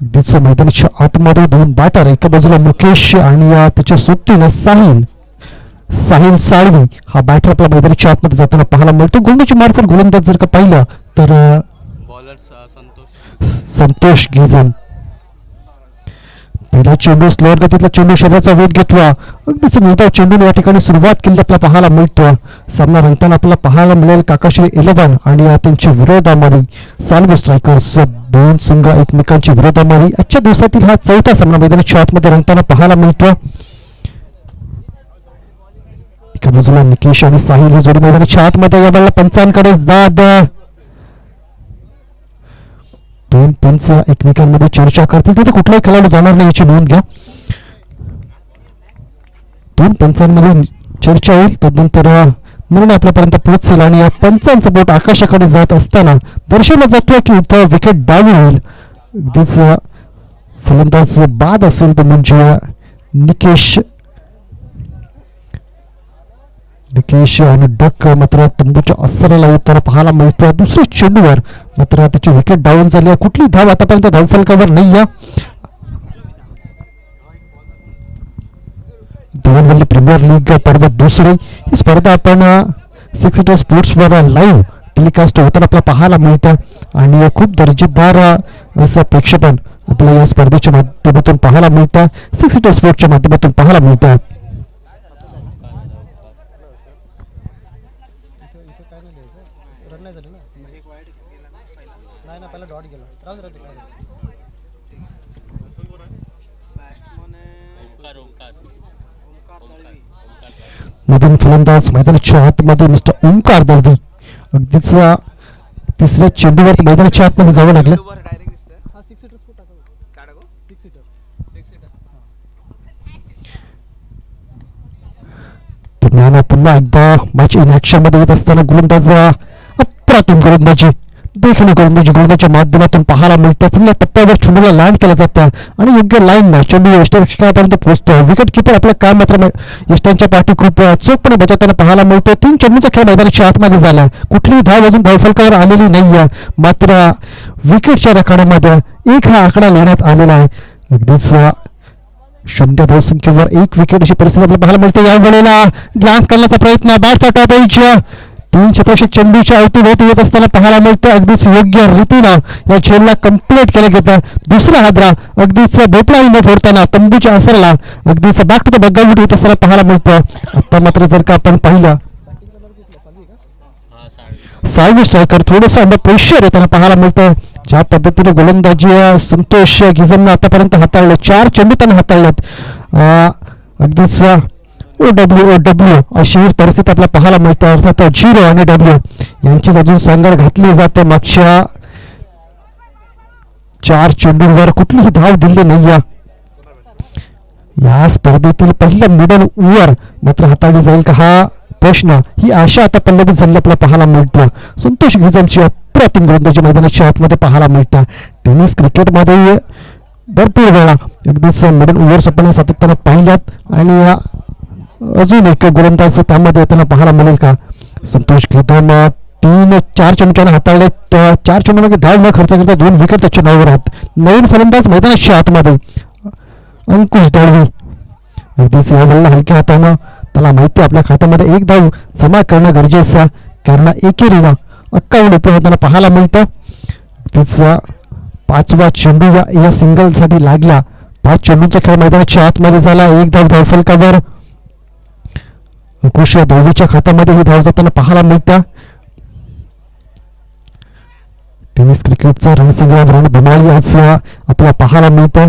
मैदानाच्या आतमध्ये दोन बॅटर, एका बाजूला मुकेश आणि त्याच्या सोबतीनं साहिल साळवी हा बॅटर आपल्या मैदानाच्या आतमध्ये जाताना पाहायला मिळतो. गोलंदाजी मार्फत गोलंदाज जर का पाहिलं तर संतोष गिजम. पहिला चेंडू स्लोअर गतीतला चेंडू शरीराचा वेध घेतला. अगदीच मोठा चेंडूने या ठिकाणी सुरुवात केली आपल्याला पाहायला मिळतो. सामना रंगताना आपल्याला पाहायला मिळेल काकाश्री 11 आणि त्यांच्या विरोधामध्ये साल्वे स्ट्रायकर्स. दोन संघ एकमेकांच्या विरोधामध्ये आजच्या दिवसातील हा चौथा सामना मैदानाच्या आतमध्ये रंगताना पाहायला मिळतो. एका बाजूला निकेश आणि साहिल ही जोडी मैदानाच्या आतमध्ये. या वेळेला पंचांकडे दाद. दोन पंच एकमेकांमध्ये चर्चा करतील तिथे कुठलाही खेळाडू जाणार नाही याची नोंद घ्या. दोन पंचांमध्ये चर्चा होईल त्यानंतर निर्णय आपल्यापर्यंत पोहोचेल आणि या पंचांचं बोट आकाशाकडे जात असताना दर्शवला जातो की इथं विकेट डाऊन होईल. अगदीच फलंदाज बाद असेल तो म्हणजे निकेश आणि डक मात्र तंबूच्या असराला येताना पाहायला मिळतो. दुसऱ्या चेंडूवर मात्र त्याची विकेट डाऊन झाली. कुठली धाव आतापर्यंत धावफलकावर नाही या धवनवल्ली प्रीमियर लीग पर्व दुसरी. ही स्पर्धा आपण सिक्स सीटर स्पोर्ट्सवर लाईव्ह टेलिकास्ट होताना आपल्याला पाहायला मिळतं आणि खूप दर्जेदार असं प्रेक्षेपण आपल्याला या स्पर्धेच्या माध्यमातून पाहायला मिळतं. सिक्स सीटर स्पोर्ट्सच्या माध्यमातून पाहायला मिळतं. नवीन फलंदाज मैदानाच्या आतमध्ये मिस्टर ओंकार दळवी. अगदीच तिसऱ्या चेंडूवर मैदानाच्या आतमध्ये जावं लागलं. पुन्हा एकदा मॅच इन ऍक्शन मध्ये येत असताना गोलंदाज अप्रतिम गोलंदाजी देखणी गोलंदाजीच्या माध्यमातून पाहायला मिळतं. चांगल्या टप्प्यावर चेंडूला लँड केला जातं आणि योग्य लाईन चेंडू यष्टिरक्षकापर्यंत पोहोचतो. विकेट किपर आपलं काम मात्र यष्टांच्या पाठी खूप चोखपणे बजावताना पाहायला मिळतो. 3 चेंडूचा खेळ मैदानाच्या आतमध्ये झाला. कुठलीही धाव अजून धावफलकावर आलेली नाहीये. मात्र विकेटच्या रेकॉर्डमध्ये 1 हा आकडा लिहिण्यात आलेला आहे. अगदीच 0 धावसंख्येवर 1 विकेट अशी परिस्थिती आपल्याला पाहायला मिळते. या वेळेला ग्लान्स करण्याचा प्रयत्न बॅटचा टॉप एज 3 शतक चेंडूच्या अवतीभोवती येत असताना पाहायला मिळतं. अगदीच योग्य रीतीनं या चेंडूला कंप्लीट केलं गेलं. दुसरा हादरा अगदीच भोपळाही न फोडताना तंबूच्या असरला अगदीच बॅक टू द बॅकआउट होत असताना पाहायला मिळतं. आता मात्र जर का आपण पाहिलं साल्वे स्ट्रायकर थोडंसं अंडर प्रेशर येताना पाहायला मिळतं. ज्या पद्धतीने गोलंदाजी संतोष गिजमनं आतापर्यंत हाताळले 4 चेंडू त्यांना हाताळलेत. अगदीच OW अशी परिस्थिती आपल्याला पाहायला मिळते. अर्थात 0 आणि W यांचीच अजून सांगड घातली जाते. मागच्या 4 चेंडूंवर कुठलीही धाव दिली नाही. या स्पर्धेतील पहिलं मिडल ओव्हर मात्र हाताळली जाईल का हा प्रश्न, ही आशा आता पल्लवी झाली आपल्याला पाहायला मिळतो. संतोष गिजमची अप्रतिम गोलंदाजी मैदानाच्या आतमध्ये पाहायला मिळतं. टेनिस क्रिकेटमध्ये भरपूर वेळा अगदीच मिडल ओव्हर्स आपण सातत्यानं पाहिल्यात आणि अजून एक गोलंदाज त्यामध्ये येताना पाहायला मिळेल का. संतोष गिजम 3-4 चेंडूने हाताळले. 4 चेंडूमध्ये धाव न खर्च करता 2 विकेट त्याच्या नावावर आहेत. नवीन फलंदाज मैदानाच्या आतमध्ये अंकुश दळवी. अगदीच या वेळेला हलक्या हातानं त्याला माहिती आपल्या खात्यामध्ये 1 धाव जमा करणं गरजेचं, कारण एकेरीनं 51 उपयोग होताना पाहायला मिळतं. अगदीच 5वा चेंडू या सिंगलसाठी लागला. 5 चेंडूंचा खेळ मैदानाच्या आतमध्ये झाला. 1 धाव धावफलकावर अंकुश दळवीच्या खात्यामध्ये ही धाव जाताना पाहायला मिळतं. टेनिस क्रिकेटचा रणसंग्राम रणधुमाळी आज आपल्याला पाहायला मिळतं.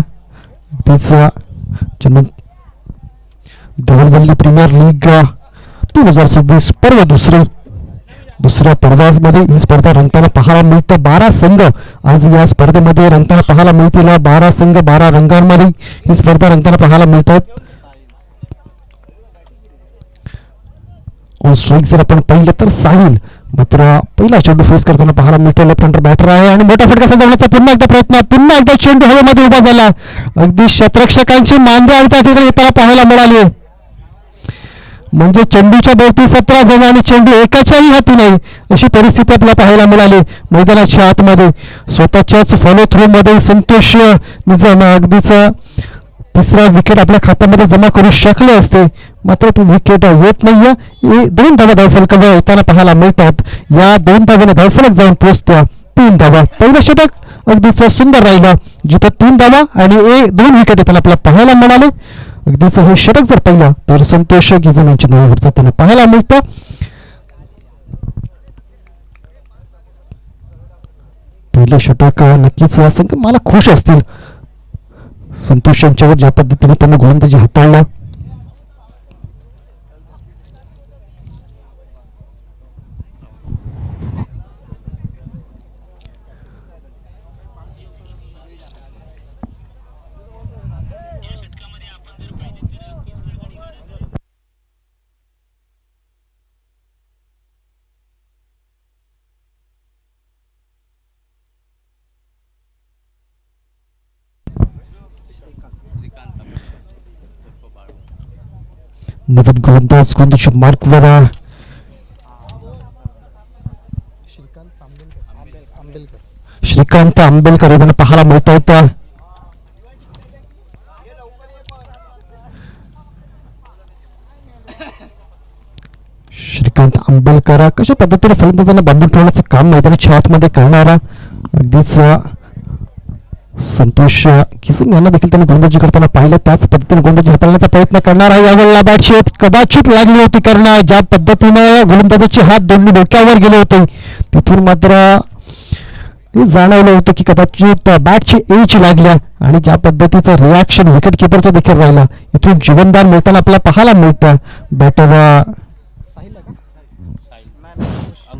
धवलवल्ली प्रीमियर लीग 2026 पर्व दुसऱ्या पर्वामध्ये ही स्पर्धा रंगताना पाहायला मिळतं. 12 संघ आज या स्पर्धेमध्ये रंगताना पाहायला मिळतील. 12 संघ 12 रंगांमध्ये ही स्पर्धा रंगताना पाहायला मिळतात. ऑन स्ट्राईक जर आपण पाहिलं तर साहिल मात्र पहिला चेंडू फेस करताना पाहायला मिळतो. लेफ्ट हँडर बॅटर आहे आणि मोठा फटका सजवण्याचा पुन्हा एकदा प्रयत्न. पुन्हा एकदा चेंडू हवेमध्ये उभा झाला. अगदी शतरक्षकांची मांद्या त्या ठिकाणी येताना पाहायला मिळाली. म्हणजे चेंडूच्या भोवती 17 जण आणि चेंडू एकाच्याही हाती नाही अशी परिस्थिती आपल्याला पाहायला मिळाली मैदानाच्या आतमध्ये. स्वतःच्याच फॉलो थ्रू मध्ये संतोष निजाम अगदीच तिसरा विकेट आपल्या खात्यामध्ये जमा करू शकले असते, मात्र ती विकेट येत नाहीये. 2 धावा धावफलकावर येताना पाहायला मिळतात. या 2 धावाने धावफलक जाऊन पोहोचत्या 3 धावा. पहिलं षटक अगदीच सुंदर राहिलं जिथं 3 धावा आणि 2 विकेट येताना आपल्याला पाहायला मिळाले. अगदीच हे षटक जर पाहिलं तर संतोष गिजम यांच्या नावावर जाताना पाहायला मिळतं. पहिलं षटक नक्कीच संघ मला खुश असतील संतोष यांच्यावर ज्या पद्धतीने त्यांना गोलंदाजी हाताळला. नवीन गोलंदाज गोलंदाजी मार्कवर श्रीकांत आंबेलकर यांना पाहायला मिळत आहेत. श्रीकांत आंबेलकर कशा पद्धतीने फलंदाजांना बांधून ठेवण्याचं काम मैदानाच्या आतमध्ये करणारा अगदीच संतोष किसम यांना देखील त्यांनी गोलंदाजी करताना पाहिलं. त्याच पद्धतीने गोलंदाजी हाताळण्याचा प्रयत्न करणार आहे. यावेळेला बॅटची कदाचित लागली होती कारण ज्या पद्धतीने गोलंदाजाचे हात दोन्ही डोक्यावर गेले होते तिथून मात्र हे जाणवलं होतं की कदाचित बॅटची एज लागल्या आणि ज्या पद्धतीचं रिॲक्शन विकेट किपरचा देखील राहिला इथून जीवनदान मिळताना आपल्याला पाहायला मिळतं. बॅटर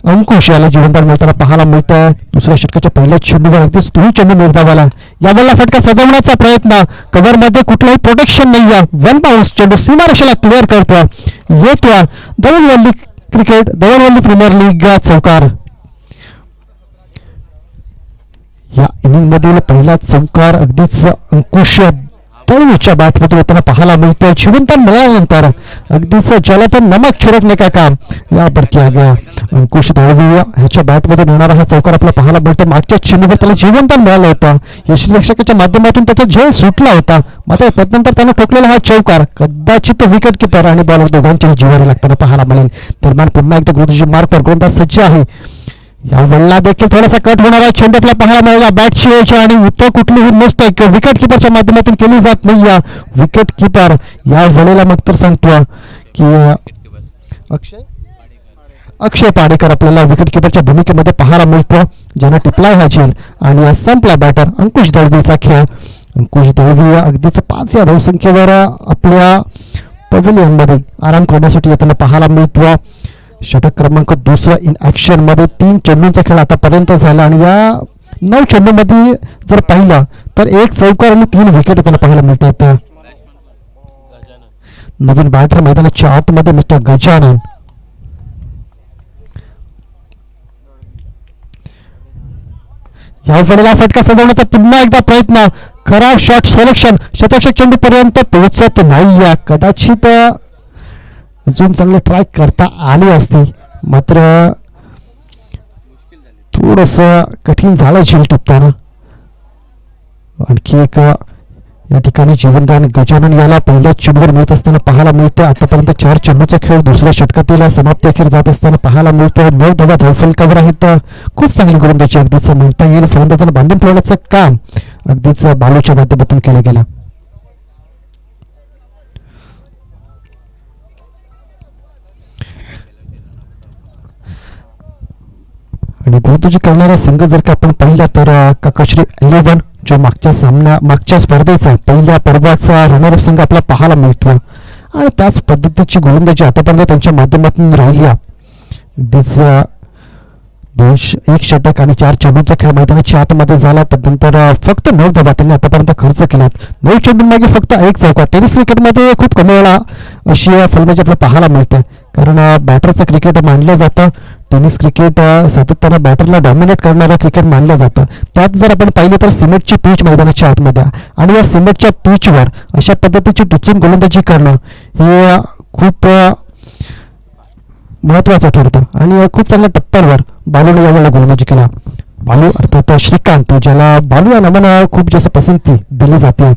अंकुश याला जीवनदान मिळताना पाहायला मिळतं. दुसऱ्या षटकाच्या पहिल्या चेंडूवर अगदीच तोही चेंडू निर्धावाला. यावेळेला फटका सजवण्याचा प्रयत्न कव्हरमध्ये कुठलंही प्रोटेक्शन नाही आहे. 1 बाउन्स चेंडू सीमारेषेला क्लिअर करतो येतो. दवणवल्ली क्रिकेट दवणवल्ली प्रीमियर लीग चौकार. या इनिंग मधील पहिला चौकार अगदीच अंकुश तळवीच्या बॅटमधून होताना पाहायला मिळतोय. जीवनदान मिळाल्यानंतर अगदीच ज्याला तर नमक छिडकने का काम यावर किया गया. अंकुश दळवी ह्याच्या बॅटमधून होणारा हा चौकार आपल्याला पाहायला मिळतो. मागच्या चेंडूवर त्याला जीवनदान मिळालं होतं. यष्टीरक्षकाच्या माध्यमातून त्याचा झेल सुटला होता, मात्र त्यानंतर त्यानं ठोकलेला हा चौकार कदाचित विकेट किपर आणि बॉलर दोघांच्याही जीवाला लागताना पाहायला मिळेल. दरम्यान पुन्हा एकदा गोलंदाजी मार्कवर गोलंदाज सज्ज आहे. या वेळेला देखील थोडासा कट होणारा चेंडू आपल्याला पाहायला मिळाला. बॅटची एज आणि इथं कुठलीही मिस्टेक विकेट किपरच्या माध्यमातून केली जात नाही. या विकेट किपर या वेळेला मग तर सांगतो की अक्षय पाडेकर आपल्याला विकेट किपरच्या भूमिकेमध्ये पाहायला मिळतो ज्यानं टिपलाय हा झेल आणि संपला बॅटर अंकुश दळवीचा खेळ. अंकुश दळवी अगदीच 5 या धावसंख्येवर आपल्या पवेलियनमध्ये आराम करण्यासाठी येताना पाहायला मिळतो. षटक क्रमांक 2 इन ऍक्शन मध्ये 3 चेंडूंचा खेळ आतापर्यंत झाला आणि या 9 चेंडूंमध्ये जर पाहिलं तर 1 चौकार आणि 3 विकेट त्यांना पाहायला मिळतात. नवीन बॅटर मैदानाच्या आतमध्ये मिस्टर गजानन. या वेळेला फटका सजवण्याचा पुन्हा एकदा प्रयत्न. खराब शॉट सिलेक्शन. शतक चेंडू पर्यंत पोहोचत नाही. कदाचित अजून चांगले ट्राय करता आले असते, मात्र थोडस कठीण झालं झेल टिपताना. आणखी एक या ठिकाणी जीवनदान गजानन याला पहिल्या चेंडूवर मिळत असताना पाहायला मिळतं. आतापर्यंत 4 चेंडूचा खेळ दुसऱ्या षटकातील समाप्ती अखेर जात असताना पाहायला मिळतो. 9 धावा धावफलकावर आहेत. खूप चांगली गोलंदाजी अगदीच म्हणता येईल. फलंदाजांना बांधून ठेवण्याचं काम अगदीच बालूच्या माध्यमातून केलं गेलं. आणि गोलंदाजी करणारा संघ जर का आपण पाहिला तर काकाश्री 11 जो मागच्या स्पर्धेचा पहिल्या पर्वाचा रनरअप संघ आपल्याला पाहायला मिळतो आणि त्याच पद्धतीची गोलंदाजी आतापर्यंत त्यांच्या माध्यमातून राहिली. अगदीच 1 षटक आणि 4 चेंडूंचा खेळ मैदानाच्या आतमध्ये झाला. त्यानंतर फक्त 9 धावा त्यांनी आतापर्यंत खर्च केल्यात. 9 चेंडूंमागे फक्त 1 चौकार. टेनिस क्रिकेटमध्ये खूप कमी वेळा अशी फलंदाजी आपल्याला पाहायला मिळते कारण बॅटरचं क्रिकेट मानलं जातं. टेनिस क्रिकेट सातत्यानं बॅटरला डॉमिनेट करणारं क्रिकेट मानलं जातं. त्यात जर आपण पाहिलं तर सिमेंटची पिच मैदानाच्या आतमध्ये आणि या सिमेंटच्या पिचवर अशा पद्धतीची टिचून गोलंदाजी करणं हे खूप महत्वाचं ठरतं आणि खूप चांगल्या टप्प्यांवर बालूने यावेळेला गोलंदाजी केला. बालू अर्थात श्रीकांत, ज्याला बालू या नावानं खूप जास्त पसंती दिली जाते.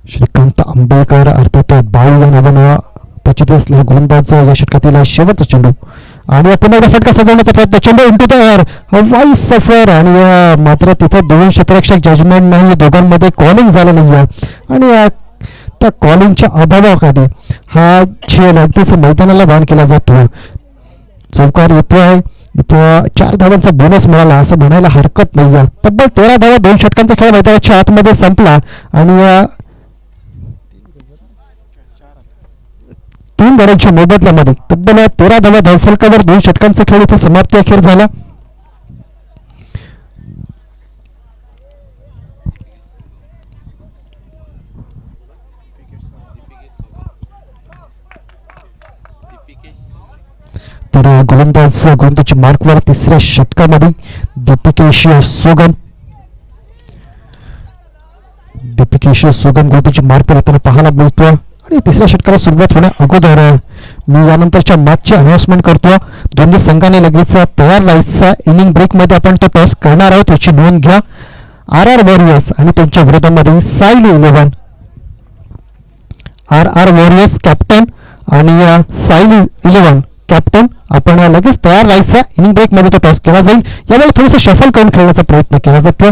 श्रीकांत आंबेकर अर्थात बाळू या नावानं प्रचित असलेला गोलंदाज या षटकातील शेवटचा चेंडू आणि पुन्हा एकदा फटका सजवण्याचा प्रयत्न. चेंडू इंटू द एअर, वाईड सफर आणि मात्र तिथं दोन क्षेत्ररक्षक जजमेंट नाही, दोघांमध्ये कॉलिंग झालं नाही आणि त्या कॉलिंगच्या अभावाखाली हा खेळ अगदीच मैदानाला दान केला जातो. चौकार येतोय, इथं 4 धावांचा बोनस मिळाला असं म्हणायला हरकत नाही. तब्बल 13 धावा 2 षटकांचा खेळ मैदानाच्या आतमध्ये संपला आणि 3 गड्यांच्या मोबदल्यामध्ये तब्बल 13 धावा धावफलकावर 2 षटकांचा खेळ इथे समाप्ती अखेर झाला. तर गोलंदाजी मार्कवर तिसऱ्या षटकामध्ये दीपिकेश सोगम गोलंदाजी मार्कवर येताना पाहायला मिळतो आणि तिसऱ्या षटकाला सुरुवात होण्या अगोदर मी यानंतरच्या मॅचची अनाउन्समेंट करतो. दोन्ही संघाने लगेच तयार राहायचा. इनिंग ब्रेकमध्ये आपण तो टॉस करणार आहोत याची नोंद घ्या. RR वॉरियर्स आणि त्यांच्या विरोधामध्ये सायली 11. RR वॉरियर्स कॅप्टन आणि सायली 11 कॅप्टन. आपण लगेच तयार राहायचा. इनिंग ब्रेकमध्ये तो टॉस केला जाईल. यावेळी थोडंसं शफल करून खेळण्याचा प्रयत्न केला जातो,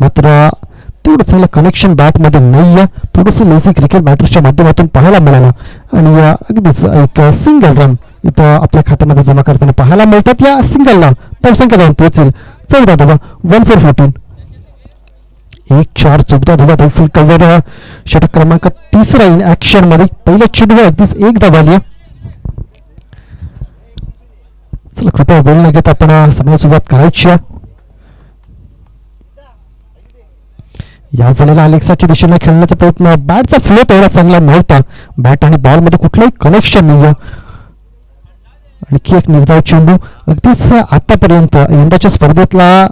मात्र तेवढं चांगलं कनेक्शन बॅटमध्ये नाही आहे. थोडंसं लेझी क्रिकेट बॅटर्सच्या माध्यमातून पाहायला मिळालं आणि अगदीच एक सिंगल रन इथं आपल्या खात्यामध्ये जमा करताना पाहायला मिळतात. या सिंगलला धावसंख्या जाऊन पोहोचेल 14 धावा 1414. 1-4-14 धावा धावफलकावर षटक क्रमांक 3 इन ऍक्शन मध्ये. पहिल्या चेंडूवर अगदीच 1 धावा आली. चला कृपया वेळ न घेता आपण सामन्याला सुरुवात करायची. या वेळेला अलेक्साच्या दिशेने खेळण्याचा प्रयत्न. बॅटचा फ्लो तेवढा चांगला नव्हता. बॅट आणि बॉल मध्ये कुठलंही कनेक्शन नाही. आणखी एक निर्धाव चेंडू. अगदीच आतापर्यंत यंदाच्या स्पर्धेतला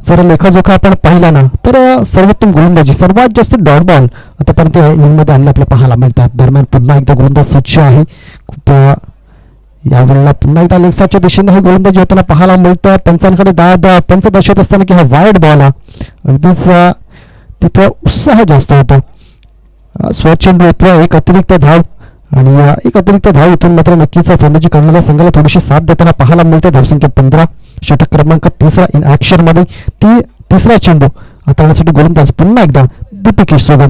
जर लेखाजोखा आपण पाहिला ना तर सर्वोत्तम गोलंदाजी, सर्वात जास्त डॉट बॉल आतापर्यंत इनिंगमध्ये आणले आपल्याला पाहायला मिळतात. दरम्यान पुन्हा एकदा गोलंदाज सज्ज आहे. खूप यावेळेला पुन्हा एकदा अलेक्साच्या दिशेने हे गोलंदाजी होताना पाहायला मिळतं. पंचांकडे पंच दर्शवत असताना की हा वाईड बॉल अगदीच तिथं उत्साह जास्त होता. स्वचेंडू येतो. एक अतिरिक्त धाव आणि एक अतिरिक्त धाव इथून मात्र नक्कीच फलंदाजी करणाऱ्या संघाला थोडीशी साथ देताना पाहायला मिळते. धावसंख्या 15. षटक क्रमांक 3 इन ऍक्शन मध्ये. तिसरा चेंडू हाताळण्यासाठी गोलंदाज पुन्हा एकदा दीपिकेश सोगम.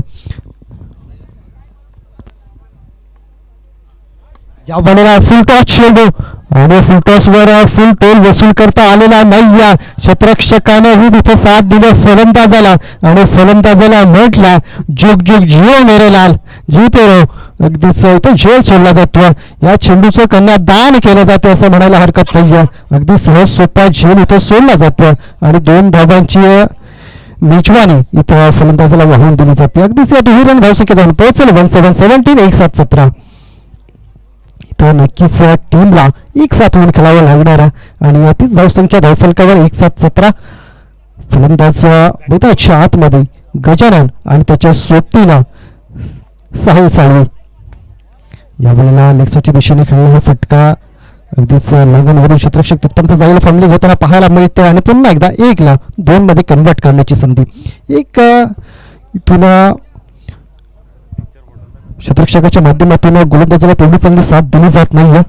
या वेळेला फुल टॉस चेंडू आणि फुल टॉस वर फुल टोल वसूल करता आलेला नाही. या क्षेत्ररक्षकानेही तिथे साथ दिली फलंदाजाला आणि फलंदाजाला म्हटला जुग जुग जिओ मेरे लाल जीते रहो. अगदीच इथे झेल सोडला जातो. या चेंडूचं कन्यादान केलं जाते असं म्हणायला हरकत नाही. अगदी सहज सोपा झेल इथं सोडला जातो आणि 2 धावांची मेजवानी इथं फलंदाजाला वाहून दिली जाते. अगदीच या दुहेरी रन धावसंख्या जाऊन पोहोचेल 17-17 1-7-17. तर नक्कीच टीमला 1-7 होऊन खेळावं लागणार आणि तीच धावसंख्या धावफलकावर 1-7-17. फलंदाज मैदानाच्या आतमध्ये गजानन आणि त्याच्या सोबतीनं साहिल साळवी. यावेळेला लेक्साच्या दिशेने खेळलेला हा फटका अगदीच लंगनवरून क्षेत्ररक्षक तिथपर्यंत जायला फंबलिंग होताना पाहायला मिळते आणि पुन्हा एकदा 1ला 2 मध्ये कन्वर्ट करण्याची संधी. एक इथून क्षेत्ररक्षकाच्या माध्यमातून गोलंदाजाला तेवढी चांगली साथ दिली जात नाही.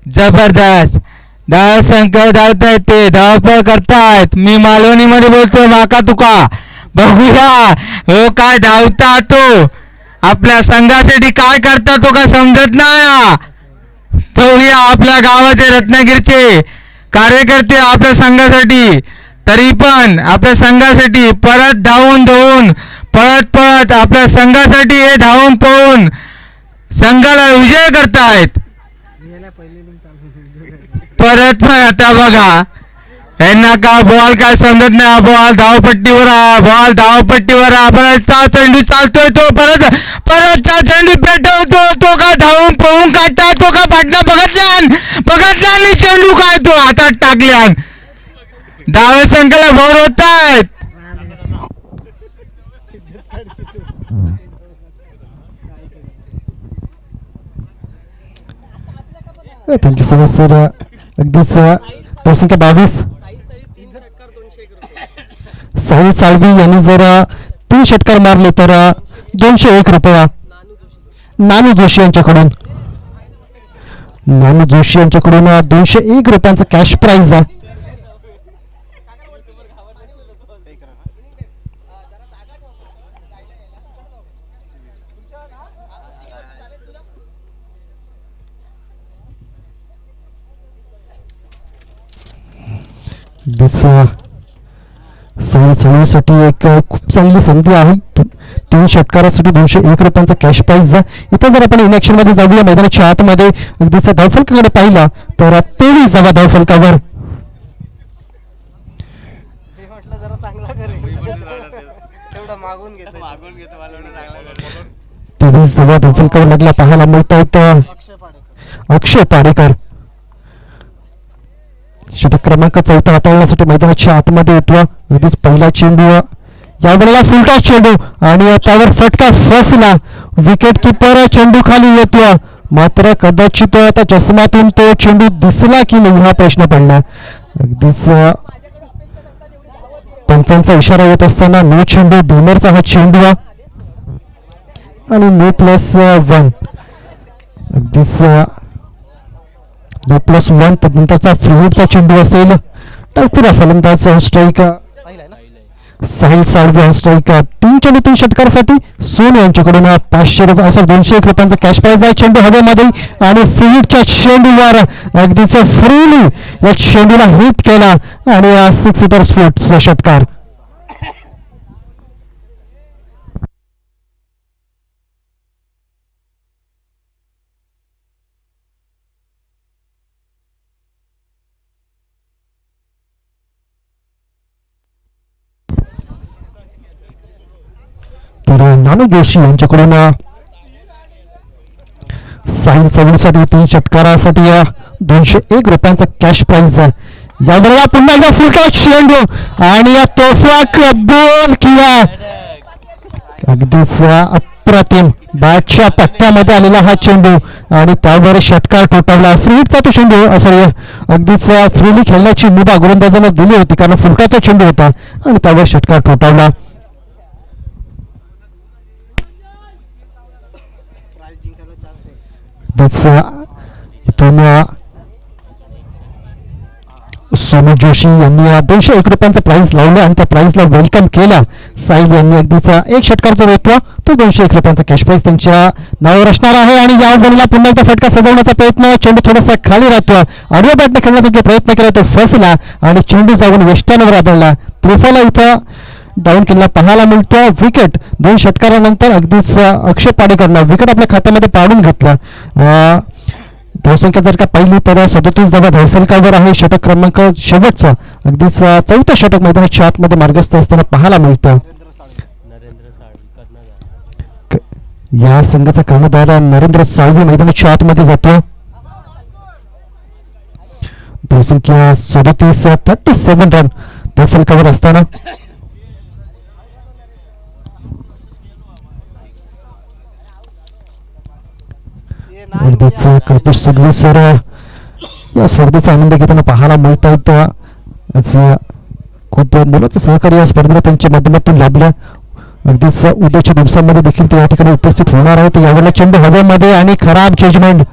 जबरदस्त धावसंख्या धावतायत, ते धावपळ करतायत. मी मालवणी मध्ये बोलतोय माका तुका. बघूया हो काय धावता तो, आपल्या संघासाठी काय करता तो का समजत नाही. बघूया आपल्या गावाचे रत्नागिरीचे कार्यकर्ते आपल्या संघासाठी, तरी पण आपल्या संघासाठी परत धावून पळत आपल्या संघासाठी हे धावून पळून संघाला विजय करतायत. परत आता बघा यांना का बॉल काय समजत नाही. बॉल धावपट्टीवर परत चेंडू चालतोय तो परत चेंडू पेटवतो तो का धावून पळून काढता तो का पाटणा बघतला आणि चेंडू काय तो हातात टाकल्या. धावसंख्येला भर होत आहेत. Thank you so much sir. अगदीच धावसंख्या 22. साहिल साळवी यांनी जर 3 षटकार मारले तर 201 रुपया नानू जोशी यांच्याकडून 201 रुपयांचा कॅश प्राइज आहे. साहिल साळवीसाठी एक खूप चांगली संधी आहे. 3 षटकारासाठी 201 रुपयांचा कॅश प्राइज आहे. इथं जर आपण इनॅक्शन मध्ये जाऊया मैदानाच्या आतमध्ये अगदीच धावफलकाकडे पाहिला तर 23 धावा धावफलकावर. 23 धावा धावफलकावर लागला पाहायला मिळत आहेत. अक्षय पाडेकर षटक क्रमांक 4 हाताळण्यासाठी मैदानाच्या आतमध्ये येतो. अगदीच पहिला चेंडू यावेळेला फुलटॉस चेंडू आणि त्यावर फटका फसला. विकेट किपर चेंडू खाली येतो, मात्र कदाचित आता चष्मातून तो चेंडू दिसला की नाही हा प्रश्न पडला. अगदीच पंचांचा इशारा येत असताना नो चेंडू भीमरचा हा चेंडू आणि नो +1. अगदीच +1 त्यानंतरचा फ्रीहिटचा चेंडू असेल. टाकूरा फलंदाज स्ट्राईक साहिल साळवी स्ट्राईक. 3 चेंडू 3 षटकारासाठी सोनू यांच्याकडून 500 रुपये असं 201 रुपयांचा कॅश प्राइज आहे. चेंडू हवेमध्ये आणि फ्रीहिटच्या चेंडूवर अगदीच फ्रीली या चेंडूला हिट केला आणि 6 सीटर स्फोटचा षटकार. तर नानू जोशी यांच्याकडून साहिल साळवीसाठी 3 षटकारासाठी 201 रुपयांचा कॅश प्राइज आहे. यावेळेला पुन्हा एकदा फुलका चेंडू आणि तोफा कबूल किया. अगदीच अप्रतिम बॅटच्या पट्ट्यामध्ये आलेला हा चेंडू आणि त्यावर षटकार ठोठावला. फ्रीहिटचा तो चेंडू सॉरी अगदीच फ्रीली खेळण्याची मुभा गोलंदाजांना दिली होती कारण फुलकाचा चेंडू होता आणि त्यावर षटकार ठोठावला. इथून सोनू जोशी यांनी 201 रुपयांचा प्राइज लावला आणि त्या प्राइजला वेलकम केला. साहिल यांनी अगदीच 1 षटकारचा देतो तो 201 रुपयांचा कॅश प्राइज त्यांच्या नावावर असणार आहे. आणि या वेळेला पुन्हा एकदा फटका सजवण्याचा प्रयत्न. चेंडू थोडासा खाली राहतो. आडव्या बॅटने खेळण्याचा जो प्रयत्न केला तो फसला आणि चेंडू जाऊन यष्टांवर आदळला. त्रिफला इथं डाऊन केला पाहायला मिळतो. विकेट 2 षटकारानंतर अगदीच अक्षय पाडेकरनं विकेट आपल्या खात्यामध्ये पाडून घेतला. धावसंख्या जर का पाहिली तर 37 धावा धावफलकावर आहे. षटक क्रमांक शेवटचा अगदीच 4थं षटक मैदानाच्या आतमध्ये मार्गस्थ असताना पाहायला मिळतं. या संघाचा कर्णधार नरेंद्र साळवी मैदानाच्या आतमध्ये जातो. धावसंख्या 37 रन धावफलकावर असताना अगदीच कल्पेश सुगवे सर या स्पर्धेचा आनंद घेताना पाहायला मिळत आहेत. खूप मोलाचं सहकार्य या स्पर्धेला त्यांच्या माध्यमातून लाभलं. अगदीच उद्याच्या दिवसांमध्ये देखील ते या ठिकाणी उपस्थित होणार आहेत. यावेळेला चेंडू हवेमध्ये आणि खराब जजमेंट.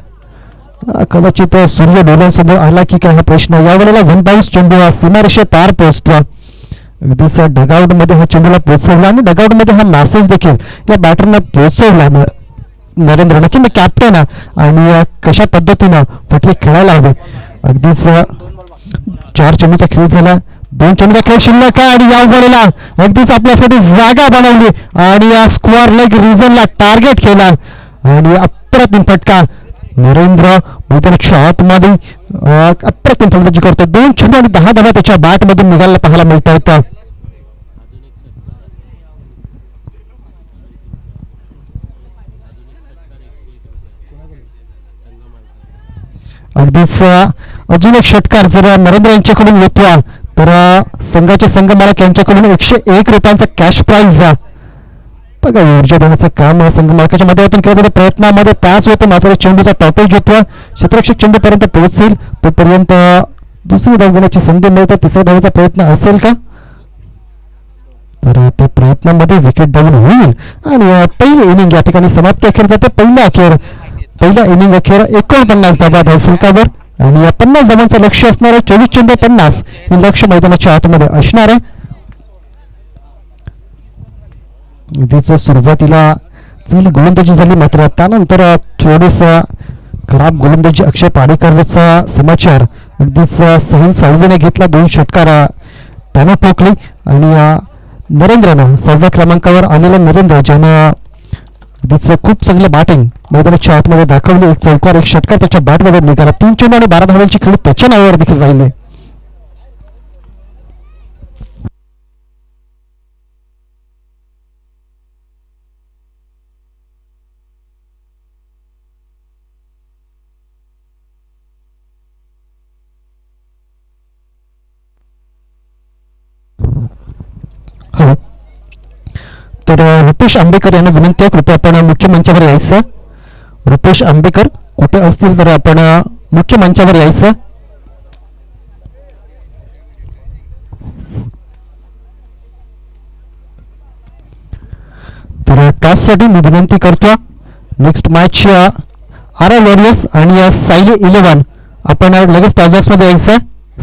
कदाचित सूर्य डोळ्यांसमोर आला की काय हा प्रश्न. यावेळेला 1 बाउन्स चेंडू सीमारेषे पार पोहोचतो. अगदीच डगआउट मध्ये हा चेंडूला पोहोचवला आणि डगआउट मध्ये हा मेसेज देखील या बॅटरनं पोहोचवला. नरेंद्र नक्की मी कॅप्टन आणि कशा पद्धतीनं फटके खेळायला हवे. अगदीच 4 चेंडूचा खेळ झाला. 2 चेंडूचा खेळ शिल्लक आहे आणि या वेळेला अगदीच आपल्यासाठी जागा बनवली आणि या स्क्वेअर लेग रिजनला टार्गेट केला आणि अप्रतिम फटका. नरेंद्र मैदानाच्या आतमध्ये अप्रतिम फलंदाजी करतो. 2 चेंडू आणि 10 धावा त्याच्या बॅटमधून निघायला पाहायला मिळत आहेत. अगदीच अजून एक षटकार जर नरेंद्र यांच्याकडून येतो तर संघाचे संघमालक यांच्याकडून 101 रुपयांचा कॅश प्राइज बघा ऊर्जा देण्याचं काम संघ मालकाच्या माध्यमातून केलं जातं प्रयत्नामध्ये त्याच होते मात्र चेंडूचा टॉपल जितवा क्षेत्ररक्षक चेंडूपर्यंत पोहोचेल तोपर्यंत दुसरी धाव घेण्याची संधी मिळते तिसऱ्या धावेचा प्रयत्न असेल का तर त्या प्रयत्नामध्ये विकेट डाऊन होईल आणि पहिली इनिंग या ठिकाणी समाप्ती अखेर जाते पहिल्या इनिंग अखेर 49 धावा धावफलकावर आणि या 50 धावांचं लक्ष असणार आहे 24 चेंडू 50 हे लक्ष मैदानाच्या आतमध्ये असणार आहे अगदीच सुरुवातीला चांगली गोलंदाजी झाली मात्र त्यानंतर थोडीस खराब गोलंदाजी अक्षय पाडेकरचा समाचार अगदीच सहील साळवेने घेतला 2 षटकार त्यानं ठोकली आणि नरेंद्रनं 6व्या क्रमांकावर आलेला नरेंद्र ज्यानं अगदीच खूप चांगलं बॅटिंग मैदानाच्या आतमध्ये दाखवली 1 चौकार 1 षटकार त्याच्या बॅटमध्ये निघाला 3 चेंडू आणि 12 धावांची खेळी त्याच्या नावावर देखील राहिले हो तर रुपेश आंबेकर यांना विनंती आहे कृपया आपण मुख्य मंचावर यायचं रुपेश आंबेकर कुठे असतील तर आपण मुख्य मंचावर यायचं तर टॉससाठी मी विनंती करतो नेक्स्ट मॅच RR वॉरियर्स आणि सायली 11 आपण लगेच टॉसबॉक्समध्ये यायचं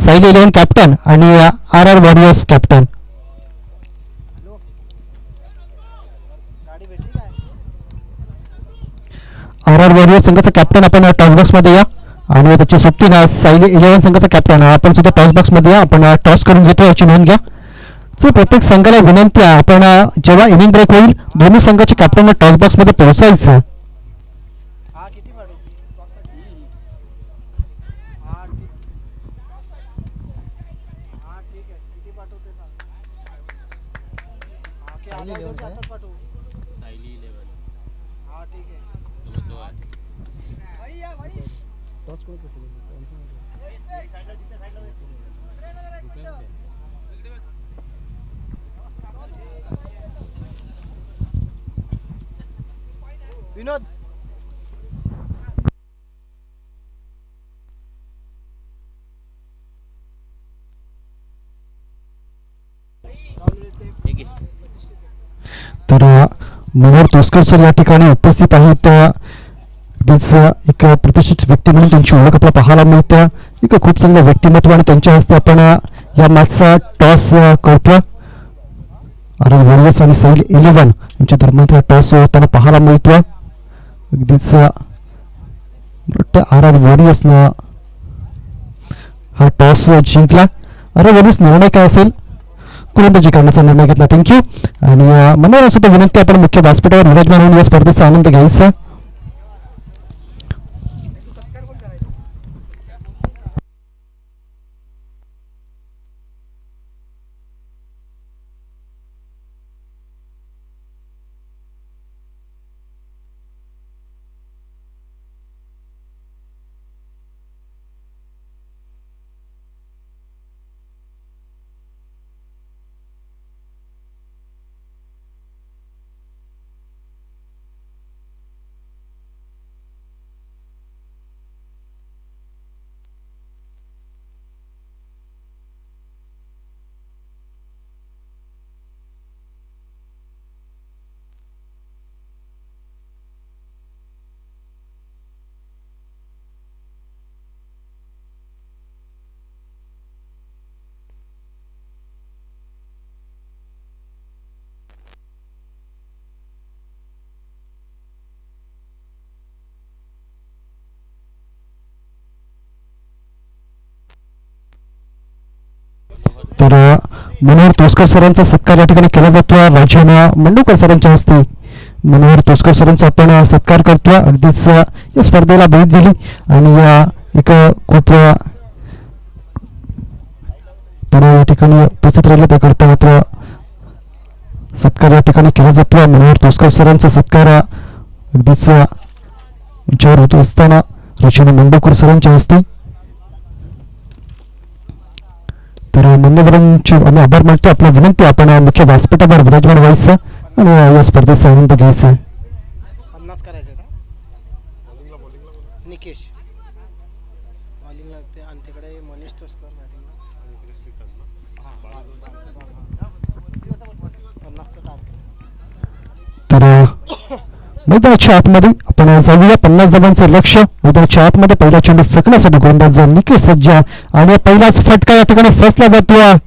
सायली 11 कॅप्टन आणि RR warriors captain RR warriors संघाचा कॅप्टन आपण टॉसबॉक्समध्ये या आणि त्याची सोबतीनं सायली 11 संघाचा कॅप्टन आपण सुद्धा टॉसबॉक्समध्ये या आपण टॉस करून घेतो याची नोंद घ्या सो प्रत्येक संघाला विनंती आहे आपण जेव्हा इनिंग ब्रेक होईल दोन्ही संघाच्या कॅप्टन टॉसबॉक्समध्ये पोहोचायचं विनोद तर मनोहर तोसकर सर या ठिकाणी उपस्थित आहेत अगदीच एक प्रतिष्ठित व्यक्ती म्हणून त्यांची ओळख आपल्याला पाहायला मिळते एक खूप चांगलं व्यक्तिमत्व आणि त्यांच्या हस्ते आपण या मॅचचा टॉस करतो RR वॉरियर्स आणि साईल 11 यांच्या दरम्यान हा टॉस होताना पाहायला मिळतो अगदीच RR वॉरियर्सनं हा टॉस जिंकला RR वॉरियर्स निर्णय काय असेल गोलंदाजी करण्याचा निर्णय घेतला थँक्यू आणि मनोहर सुद्धा विनंती आपण मुख्य व्यासपीठावर विराजमान होऊन या स्पर्धेचा आनंद घ्यायचा तर मनोहर तोसकर सरांचा सत्कार या ठिकाणी केला जातो राजन मंडूकर सरांच्या हस्ते मनोहर तोसकर सरांचा आपण सत्कार करतो अगदीच या स्पर्धेला भेट दिली आणि एक खूप या ठिकाणी उपस्थित राहिले त्याकरता मात्र सत्कार या ठिकाणी केला जातो मनोहर तोसकर सरांचा सत्कार अगदीच मंचावर होत असताना राजन मंडूकर सरांच्या हस्ते तर मान्यवरांचे आम्ही आभार मानतो. आपला विनंती आपण मुख्य व्यासपीठावर विराजमान व्हायचं आणि या स्पर्धेचा आनंद घ्यायचा. 50 करायचे का निकेश बॉलिंगला ते आणि तिकडे मनीष तोसकर बॅटिंगला 50चं टार्गेट. तर मैदानाच्या आतमध्ये आपण जाऊया. 50 धावांचं लक्ष. मैदानाच्या आतमध्ये पहिला चेंडू फेकण्यासाठी गोलंदाज निकेश सज्ज आणि पहिलाच फटका या ठिकाणी फसला जातो.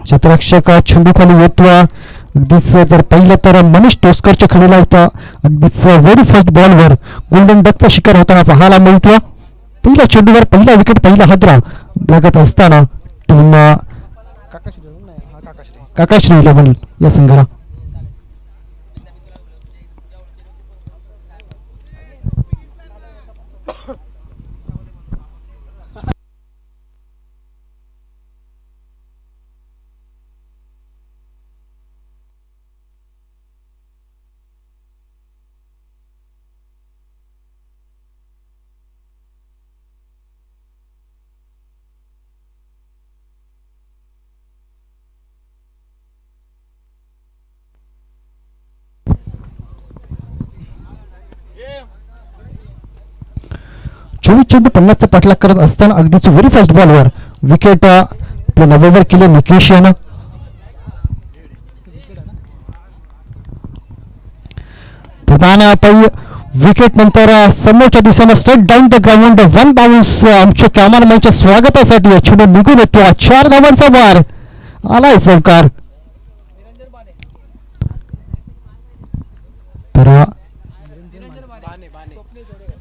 क्षेत्ररक्षक चेंडू खाली येतो. अगदीच जर पाहिलं तर मनीष टोसकरच्या खालीला होता. अगदीच व्हेरी फर्स्ट बॉलवर गोल्डन डकचा शिकार होताना पाहायला मिळतो. पहिल्या चेंडूवर पहिला विकेट पहिला हादरा लागत असताना टीम काकाश्री 11 या संघाला चोवीस चेंडू 50चा पाठलाग करत असताना अगदीच व्हेरी फास्ट बॉलवर विकेट आपल्या नव्यावर केले निकेश यानं. विकेट नंतर समोरच्या दिशेनं straight down the ground 1 bounce आमच्या कॅमेरामॅनच्या स्वागतासाठी चेंडू निघून येतो. 4 धावांचा वार आलाय चौकार.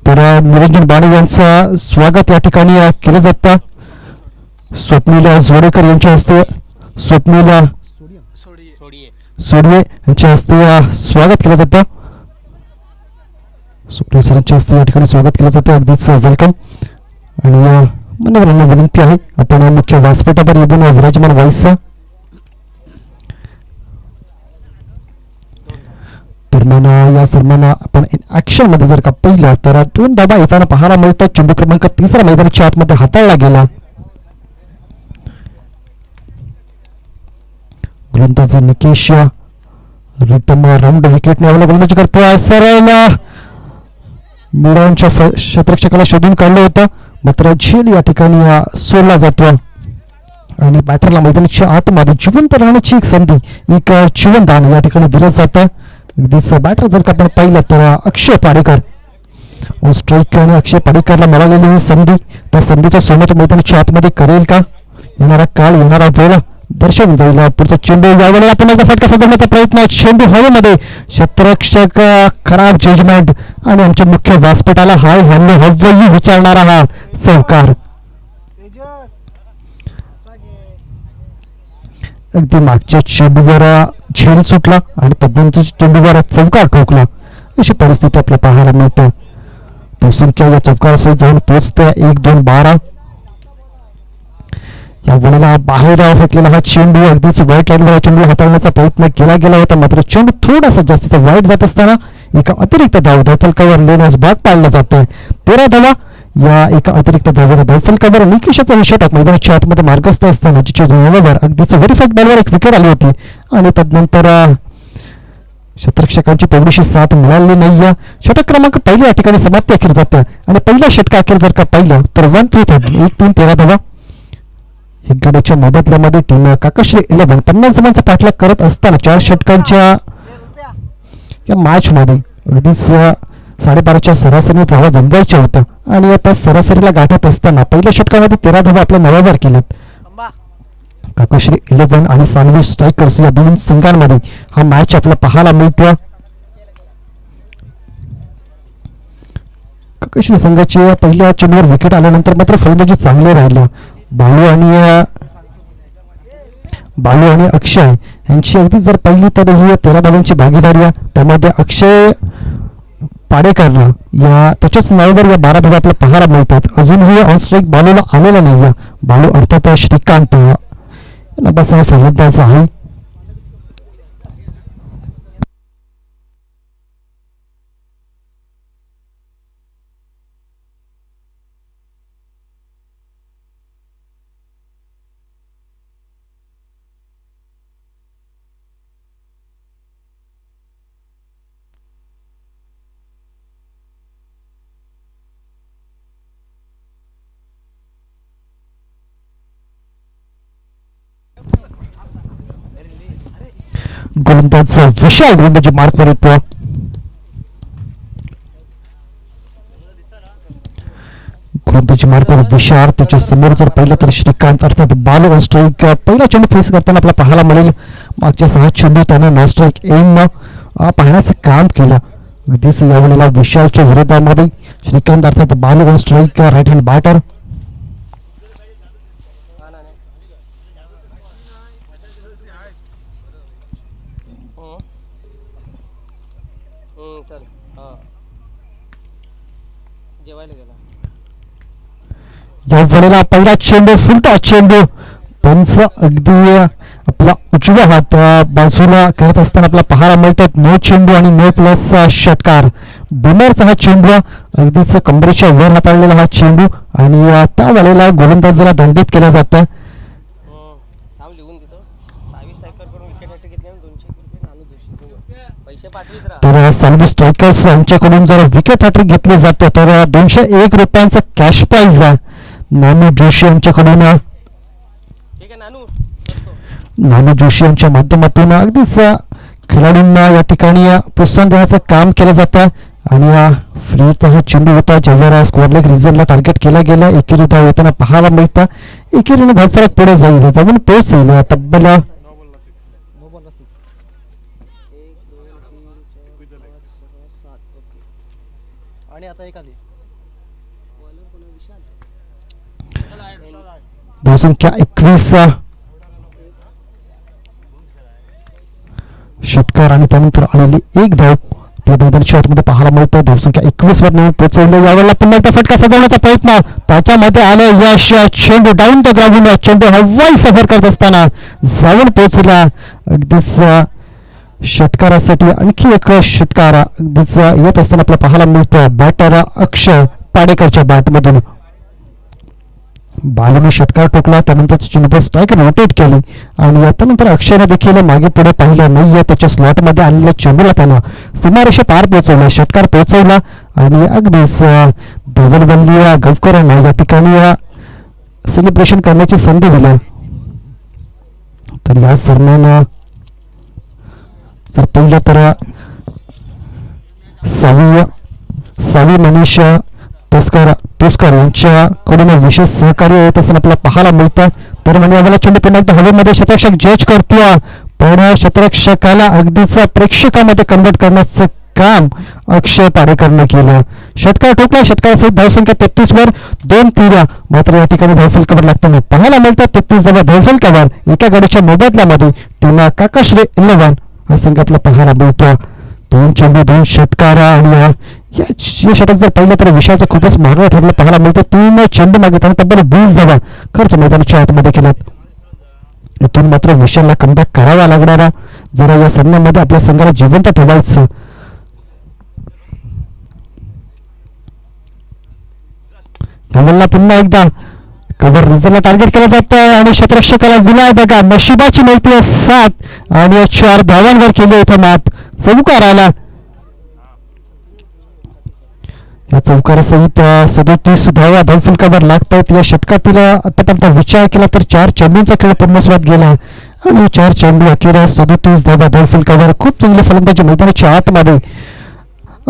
तर निरंजन बाणे यांचं स्वागत या ठिकाणी केलं जातं. स्वप्नील जोडेकर यांच्या हस्ते स्वप्नील सोडिये यांच्या हस्ते स्वागत केलं जातं. स्वप्नील सरांच्या हस्ते या ठिकाणी स्वागत केलं जातं. अगदीच वेलकम. आणि मान्यवरांना विनंती आहे आपण मुख्य व्यासपीठावर येऊन विराजमान व्हायचं. दरम्यान या सन्मान आपण ऍक्शन मध्ये जर का पाहिलं तर 2 धाबा येताना पाहायला मिळतात. चेंडू क्रमांक 3 मैदानाच्या आतमध्ये हाताळला गेला. गोलंदाज निकेश रिटम राऊंड विकेटने आपला गोलंदाजी करतोय. सरळ मिडॉनच्या क्षेत्ररक्षकाला शोधून काढलं होतं मात्र झेल या ठिकाणी सोडला जातो आणि बॅटरला मैदानाच्या आतमध्ये जिवंत राहण्याची एक संधी एक जीवन दान या ठिकाणी दिलं जातं. अगदीच बॅटर जर का आपण पाहिलं तर अक्षय पाडेकर स्ट्राईक आणि अक्षय पाडेकरला मिळालेली ही संधी त्या संधीचा सोनं मैदानाच्या आतमध्ये करेल का? येणारा काळ येणारा वेळ दर्शन जाईल. पुढचा चेंडू यावेळेला आपण एकदा फटका सजवण्याचा प्रयत्न. चेंडू हवेमध्ये क्षेत्ररक्षक खराब जजमेंट आणि आमच्या मुख्य व्यासपीठाला हाय हॅलो हव्वही विचारणारा हा चौकार. अगदी मागच्या चेंडूवर झेल सुटला आणि तद्नंतर चेंडूवर चौकार ठोकला अशी परिस्थिती आपल्याला पाहायला मिळते. धावसंख्या या चौकारासहित जाऊन पोहोचते 1-2-12. या वेळेला बाहेर फेकलेला हा चेंडू अगदीच वाईट लाईनवर चेंडू हाताळण्याचा प्रयत्न केला गेला होता मात्र चेंडू थोडासा जास्तीचा वाईट जात असताना एका अतिरिक्त धावफलकावर लेण्यास भाग पाडला जातोय. 13 धावा या एका अतिरिक्त धावेने धावफलकावर निकेशाचा ही षटक मैदानाच्या आतमध्ये मार्गस्थ असताना जिच्या धावेवर अगदीच व्हेरी फास्ट बॉलवर एक विकेट आली होती आणि तदनंतर क्षेत्ररक्षकांची तेवढीशी साथ मिळाली नाही. षटक क्रमांक पहिल्या या ठिकाणी समाप्ती अखेर जाते आणि पहिल्या षटका अखेर जर का पाहिलं तर 1-3 13 एक गड्याच्या मोबदल्यामध्ये टीम काकाश्री 11 50 धावांचा पाठलाग करत असताना 4 षटकांच्या या मॅच मध्ये अगदीच 12.5च्या सरासरी धावा जमवायच्या होत्या आणि आता सरासरीला गाठत असताना पहिल्या षटकामध्ये 13 धावा आपल्या नावावर केल्यात. काकाश्री 11 आणि सानवी स्ट्रायकर्स या दोन संघांमध्ये हा मॅच आपल्याला पाहायला मिळतो. काकाश्री संघाची पहिल्या चेंडूवर विकेट आल्यानंतर मात्र फलंदाजी चांगले राहिल्या. बालू आणि अक्षय यांची अगदी जर पाहिली तर ही 13 धावांची भागीदारी आहे. त्यामध्ये अक्षय पाडेकरला या त्याच्याच नावावर या 12 धावा आपल्याला पाहायला मिळतात. अजूनही ऑन स्ट्राईक बालूला आलेला नाही. बालू अर्थात श्रीकांत बस हा फलंदाज आहे. गोलंदाज विशाल गोलंदाजी मार्कवर येतो. गोलंदाजी मार्कवर विशाल, त्याच्या समोर जर पाहिलं तर श्रीकांत अर्थात बाल ऑन स्ट्राईक पहिला चेंडू फेस करताना आपल्याला पाहायला मिळेल. मागच्या 6 चेंडू त्यानं नॉन स्ट्राईक एंड पाहण्याचं काम केलं. अगदीच यावेळेला विशालच्या विरोधामध्ये श्रीकांत अर्थात बाल on strike right hand batter. हा ना नाही. चल हा जेवायला गेला. या वेळेला पहिला चेंडू फुलटा चेंडू पंच अगदी आपला उजव्या हात बाजूला करत असताना आपल्याला पाहायला मिळतात. नो चेंडू आणि नो प्लस षटकार. बिमरचा हा चेंडू अगदीच कंबरेच्या वर हाताळलेला हा चेंडू आणि त्या वेळेला गोलंदाजाला दंडित केलं जातं. नाव लिहून देतो. 22 स्ट्रायकर करून विकेट हॅट्रिक घेतली आणि 200 रुपये नानू जोशी पैसे पाठवीत राहा. तर सर्व स्ट्रायकर्स यांच्याकडून जर विकेट हॅट्रिक घेतली जाते तर 201 रुपयांचा कॅश प्राइज नानू जोशी यांच्याकडून. ठीक आहे नानू करतो. नानू जोशी यांच्या माध्यमातून अगदीच खेळाडूंना या ठिकाणी प्रोत्साहन देण्याचं काम केलं जातं. आणि फ्रीचा हा चेंडू होता ज्यावर स्क्वेअर लेग रिझनला टार्गेट केला गेला. एकेरी धाव येताना पाहायला मिळतं. एकेरीने धावफरक पुढे जाईल, जाऊन पोहोचेल तब्बल 9 बॉलला 6. 1 2 3 4 5 6 7. ओके. आणि आता एक आली बॉलर कोण विशाल. धावसंख्या 21. षटकार आणि त्यानंतर आलेली एक धाव आपल्या मैदानाच्या आतमध्ये पाहायला मिळतं. धावसंख्या 21 वर नेऊन पोहोचवलं. यावेळेला पुन्हा एकदा फटका सजवण्याचा प्रयत्न, त्याच्यामध्ये आलं यश. चेंडू डाऊन द ग्राउंड, चेंडू हवाई सफर करत असताना जाऊन पोहोचला. अगदीच षटकारासाठी आणखी एक षटकार अगदीच येत असताना आपल्याला पाहायला मिळतो. बॅटर अक्षय पाडेकरच्या बॅटमधून बालूने षटकार ठोकला. त्यानंतर चेंडूवर स्ट्रायकर रोटेट केली आणि त्यानंतर अक्षयने देखील मागे पुढे पाहिलं नाहीये. त्याच्या स्लॉटमध्ये आलेल्या चेंडूला त्यानं सीमारेषा पार पोहोचवला, षटकार पोहोचवला आणि अगदीच धवलवल्ली गावकरांना या ठिकाणी सेलिब्रेशन करण्याची संधी दिली. तर याच दरम्यान जर पाहिलं तर सावी मनीष तोस्कर यांच्याकडून विशेष सहकार्य येत असताना आपल्याला पाहायला मिळतं. तर म्हणजे यावेळेला चेंडू पुन्हा एकदा हवेमध्ये क्षेत्ररक्षक जज करतोय, पण क्षेत्ररक्षकाला अगदीच प्रेक्षकामध्ये कन्वर्ट करण्याचं काम अक्षय पाडेकरनं केलं. षटकार ठोकला. षटकारासहित धावसंख्या 33 वर 2 तीव्र. मात्र या ठिकाणी धावफलकावर लागताना पाहायला मिळतात 33 धावा धावफलकावर. एका गाडीच्या मोबदल्यामध्ये टीम काकाश्री 11 हा संघ आपल्याला पाहायला मिळतो. 2 चेंडू 2 षटकार आणि या षटक जर पाहिलं तर विशालचं खूपच महागडं ठरलं पाहायला मिळतं. 3 चेंडू मागितल्याने तब्बल 20 धावा खर्च मैदानाच्या आतमध्ये केलात. इथून मात्र विशालला कमबॅक करावा लागणारा जरा या सामन्यामध्ये आपल्या संघाला जिवंत ठेवायचं. यावेळेला पुन्हा एकदा कव्हर रिझनला टार्गेट केलं जातं आणि क्षेत्ररक्षकाला विलाय बघा. नशिबाची मिळते 7 आणि 4 धावांवर केली इथं मात. चौकार आला. या चौकारासहित 37 धावा धावफलकावर लागतात. या षटकातील आतापर्यंत विचार केला तर 4 चेंडूंचा खेळ पूर्णस्वात गेला आणि 4 चेंडू अखेर 37 धावा धावफलकावर. खूप चांगली फलंदाजी मैदानाच्या आतमध्ये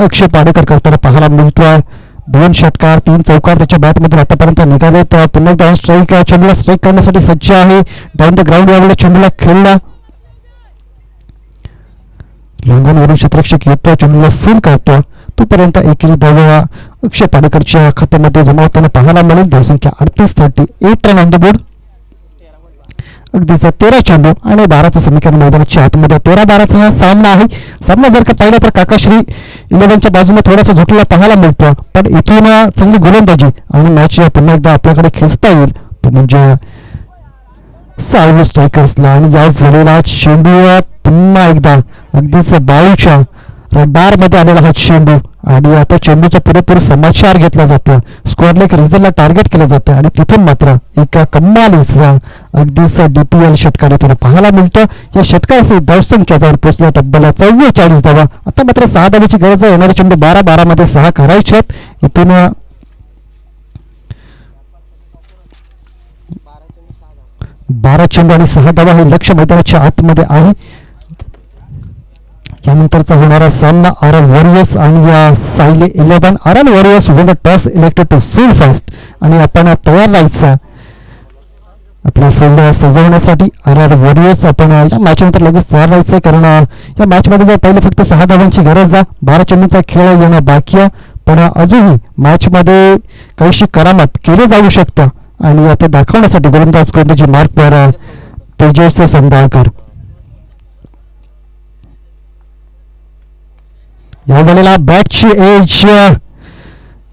अक्षय पाडेकर करताना पाहायला मिळतोय. 2 षटकार 3 चौकार त्याच्या बॅटमधून आतापर्यंत निघालेत. पुन्हा एकदा स्ट्राईक चेंडूला स्ट्राईक करण्यासाठी सज्ज आहे. डाऊन द ग्राउंड यावेळेला चेंडूला खेळला. लॉंगॉनवरून क्षेत्ररक्षक येतो, चेंडूला फुल करतो. तोपर्यंत एकेरी धावा अक्षय पाडेकरच्या खात्यामध्ये जमा होताना पाहायला मिळेल. धावसंख्या 38 रन ऑन द बोर्ड. अगदीच 13 चेंडू आणि 12चं समीकरण मैदानाच्या आतमध्ये. 13-12चा हा सामना आहे. सामना जर का पाहिला तर काकाश्री 11च्या बाजूने थोडासा झुकलेला पाहायला मिळतो, पण इथून चांगली गोलंदाजी आणि मॅच पुन्हा एकदा आपल्याकडे खेचता येईल तो म्हणजे सार्व स्ट्रायकर्सला. आणि या वेळेला चेंडू पुन्हा एकदा अगदीच बाळूच्या रडार मध्ये आलेला हा चेंडू आणि आता चेंडूचा पुरेपूर समाचार घेतला जातो. स्क्वेअर लेग रिझनला टार्गेट केलं जातं आणि तिथून मात्र एका कमालीचा अगदीच DPL षटकार येथून पाहायला मिळतं. या षटकाराची धावसंख्या जाऊन पोहोचल्या तब्बल 44 धावा. आता मात्र 6 धावाची गरज आहे. येणारे चेंडू 12 मध्ये 6 करायचे. इथून 12 चेंडू आणि 6 धावा हे लक्ष मैदानाच्या आतमध्ये आहे. यानंतरचा होणारा सामना आरन वॉरियर्स आणि सायले 11. Aaran warriors win the toss elected to field first आणि आपण तयार राहायचा आपला फील्ड सजवण्यासाठी. आरन वॉरियर्स आपण या मॅचनंतर लगेच तयार राहायचं कारण या मॅचमध्ये जर पहिले फक्त 6 धावांची गरज आहे. 12 चेंडूचा खेळ येणं बाकी आहे पण अजूनही मॅचमध्ये काहीशी करामत केली जाऊ शकतं आणि ते दाखवण्यासाठी गोलंदाज गोलंदाजी मार्कवर तेजस संदाळकर. या वेळेला बॅटची एज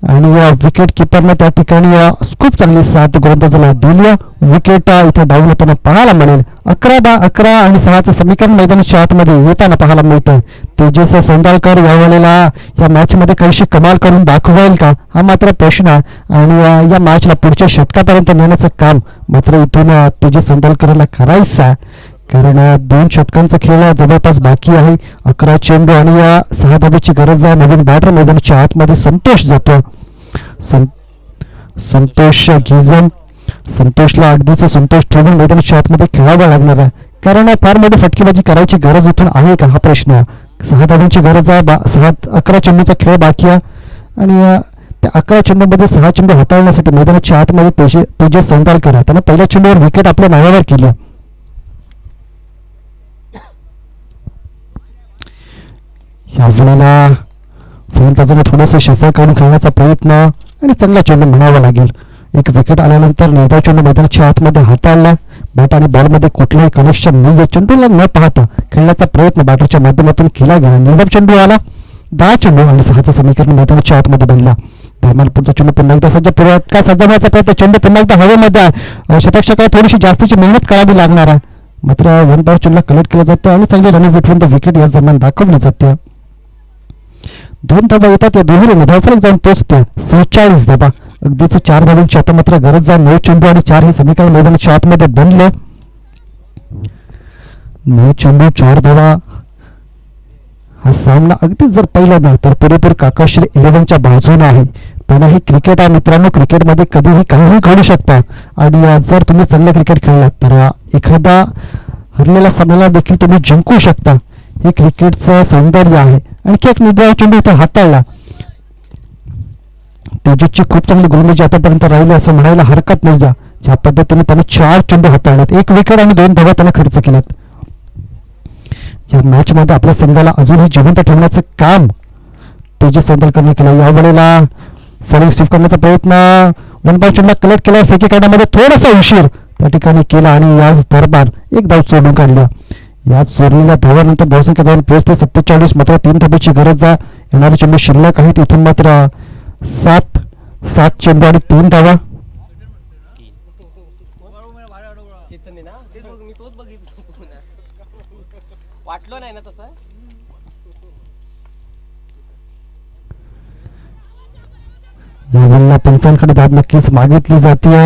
आणि विकेट किपरने त्या ठिकाणी खूप चांगली साथ गोलंदाजाला दिली. विकेट इथे डाऊन होताना पाहायला मिळेल. 11-11 आणि 6चं समीकरण मैदानाच्या आतमध्ये येताना पाहायला मिळतं. तेजस संदाळकर या वेळेला या मॅचमध्ये काहीशी कमाल करून दाखवेल का हा मात्र प्रश्न आहे आणि या मॅचला पुढच्या षटकापर्यंत नेण्याचं काम मात्र इथून तेजस संदाळकरला करायचं आहे कारण 2 षटकांचा खेळ जवळपास बाकी आहे. 11 चेंडू आणि 6 धावेची गरज आहे. नवीन बॅटर मैदानाच्या आतमध्ये संतोष जातो. संतोष गिजम. संतोषला अगदीच संतोष ठेवून मैदानाच्या आतमध्ये खेळावं लागणार आहे कारण फार मोठी फटकेबाजी करायची गरज इथून आहे का हा प्रश्न आहे. 6 धावांची गरज आहे. 11 चेंडूचा खेळ बाकी आहे आणि त्या 11 चेंडूमध्ये 6 चेंडू हाताळण्यासाठी मैदानाच्या आतमध्ये तेजस संदाळकर आहे. त्यानं पहिल्या चेंडूवर विकेट आपल्या नावावर केली. या वेळेला फलंदाजाने थोडंसं शफल काढून खेळण्याचा प्रयत्न आणि चांगला चेंडू म्हणावा लागेल. एक विकेट आल्यानंतर निर्धाव चेंडू मैदानाच्या आतमध्ये हाताळला. बॅट आणि बॉलमध्ये कुठलंही कनेक्शन नाही. चेंडूला न पाहता खेळण्याचा प्रयत्न बॅटरच्या माध्यमातून केला गेला. निर्धाव चेंडू आला. 10 चेंडू आणि 6चं समीकरण मैदानाच्या आतमध्ये बनला. दरम्यान पुढचा चेंडू पुन्हा एकदा काय सजवण्याचा प्रयत्न. चेंडू पुन्हा एकदा हवेमध्ये शतकशकाला थोडीशी जास्तीची मेहनत करावी लागणार आहे मात्र 1 बॉल चेंडूला कलेक्ट केलं जातं आणि चांगली रनिंग बिटवीन द विकेट या दरम्यान दाखवली जाते. 2 धावा येतात. या दोन्ही धावफलक जाऊन पोहोचते 46 धावा. अगदीच 4 धावांची आता मात्र गरज आहे. 9 चेंडू आणि 4 हे समीकरण मैदानाच्या आतमध्ये बनले. 9 चेंडू 4 धावा. हा सामना अगदीच जर पाहिला ना तर पुरेपूर काकाश्री 11च्या बाजूने आहे पण हे क्रिकेट आहे मित्रांनो. क्रिकेटमध्ये कधीही काहीही घडू शकतं आणि जर तुम्ही चांगलं क्रिकेट खेळलात तर एखादा हरलेला सामन्याला देखील तुम्ही जिंकू शकता. हे क्रिकेटचं सौंदर्य आहे. आणखी एक निर्धाव चेंडू इथे हाताळला. तेजसची खूप चांगली गोलंदाजी आतापर्यंत राहिली असं म्हणायला हरकत नाही. ज्या पद्धतीने त्याने 4 चेंडू हाताळल्यात 1 विकेट आणि 2 धावा त्याने खर्च केल्यात. या मॅच मध्ये आपल्या संघाला अजूनही जिवंत ठेवण्याचं काम तेजस संदाळकरने केलं. या वेळेला फॉलोइंग स्वीप करण्याचा प्रयत्न 1 बॉल चेंडूला कलेक्ट केला. फेकी काढण्यामध्ये थोडासा उशीर त्या ठिकाणी केला आणि याच दरम्यान 1 धाव चोरून काढला. यात चोरलेल्या धावानंतर धावसंख्या जाऊन पोहोचते 47. मात्र 3 धावेची गरज आहे. येणारे चेंडू शिल्लक आहेत. इथून मात्र 7 चेंडू आणि 3 धावा. वाटलं नाही ना तसं. या वेळेला पंचांकडे धाव नक्कीच मागितली जाते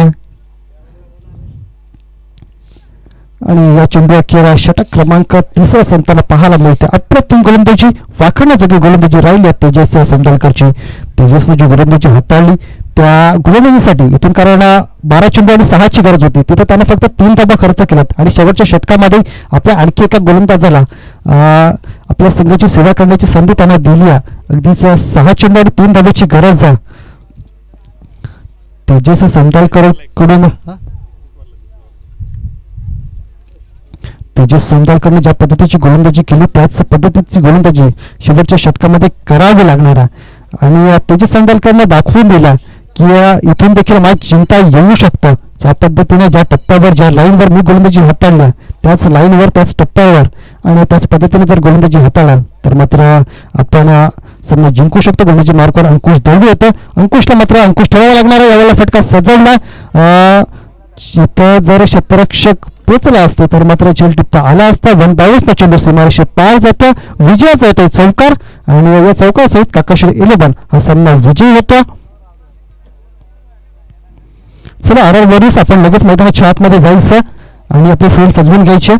आणि या चेंडू अखेर षटक क्रमांक 3 संतांना पाहायला मिळते. अप्रतिम गोलंदाजी वाखण्याजोगी गोलंदाजी राहिली तेजस संदाळकरची. तेजसने जी गोलंदाजी हाताळली त्या गोलंदाजीसाठी इथून कारण 12 चेंडू आणि 6ची गरज होती तिथे त्याने फक्त 3 धावा खर्च केल्यात आणि शेवटच्या षटकामध्ये आपल्या आणखी एका गोलंदाजाला आपल्या संघाची सेवा करण्याची संधी त्यांना दिली आहे. अगदीच 6 चेंडू आणि 3 धावेची गरज आहे. तेजस संदाळकरकडून तेजस संदाळकरने ज्या पद्धतीची गोलंदाजी केली त्याच पद्धतीची गोलंदाजी शेवटच्या षटकामध्ये करावी लागणार आहे आणि तेजस संदाळकरने दाखवून दिला की इथून देखील मॅच जिंकता येऊ शकतं. ज्या पद्धतीने ज्या टप्प्यावर ज्या लाईनवर मी गोलंदाजी हाताळल्या त्याच लाईनवर त्याच टप्प्यावर आणि त्याच पद्धतीने जर गोलंदाजी हाताळाल तर मात्र आपण सामना जिंकू शकतो. गोलंदाजी मार्कवर अंकुश दळवी होतं. अंकुशला मात्र अंकुश ठेवावा लागणार आहे. यावेळेला फटका सजवला. जर क्षेत्ररक्षक पोचला असते तर मात्र चेल टिप्पा आला असता. 1 चेंडू सीमारेषे पार जातो. विजयाचा येतोय चौकार आणि या चौकार सहित काकाश्री 11 हा सामना विजयी होतो. चला आरआर वॉरियर्स आपण लगेच मैदानाच्या आतमध्ये जायचं आणि आपले फील्ड सजवून घ्यायचे.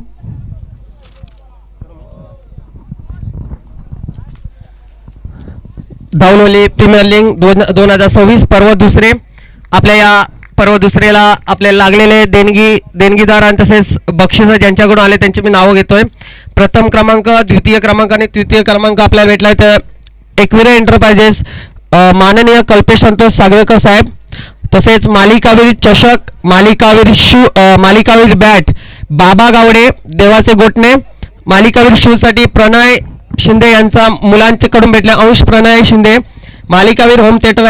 धावलोली प्रीमियर लीग 2026 पर्व दुसरे आपल्या या पर्व दुसरेला आपल्याला लागलेले देणगीदार आणि तसेच बक्षिसं ज्यांच्याकडून आले त्यांची मी नावं घेतोय. प्रथम क्रमांक, द्वितीय क्रमांक आणि तृतीय क्रमांक आपल्याला भेटला आहे तर एकविरा एंटरप्राइजेस माननीय कल्पेश संतोष सागवेकर साहेब. तसेच मालिकावीर चषक, मालिकावीर बॅट बाबा गावडे देवाचे गोटणे. मालिकावीर शूसाठी प्रणय शिंदे यांचा मुलांच्याकडून भेटला अंश प्रणय शिंदे. मालिकावीर होम थिएटर